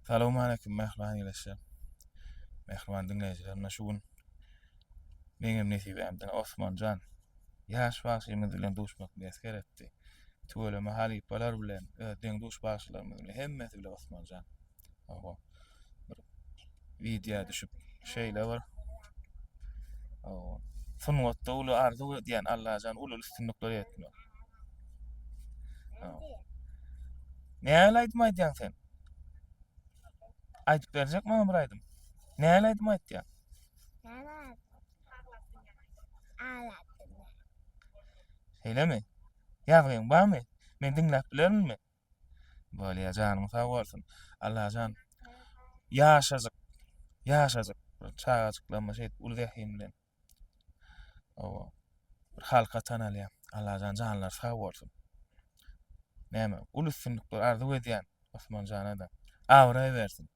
Salamu aleykum mehriban ýeleşýär. Mehriban dinleýijiler. Şu gün benim nesibimden Osmanjan ýaş başymyz bilen duşmak mesger etdi. Töweleme halipalar bilen deň duş başlarymyz bilen hemmesi bilen Osmanjan. Oho. Video düşüp şeýle bar. Oho. Sunwatda uly arzu diýen Allahan ulul üstünlikleri etmek. Näme aýtmaýdýan sen? Aýtyp berjekmi bir aýdym? Näme aýtmaýdýan? Öylemi? Ýagryň barmy? Men diňläp bilermi? Bolýa janyň sag bolsun. Allahan ýaşazyk çagajyklama şey ulgahim bilen. Owa. Bir halka tanalýar. Allahan janlar sag bolsun. Näme? Ulus sünnükler arzu edýän Osmanjana da awra bersin.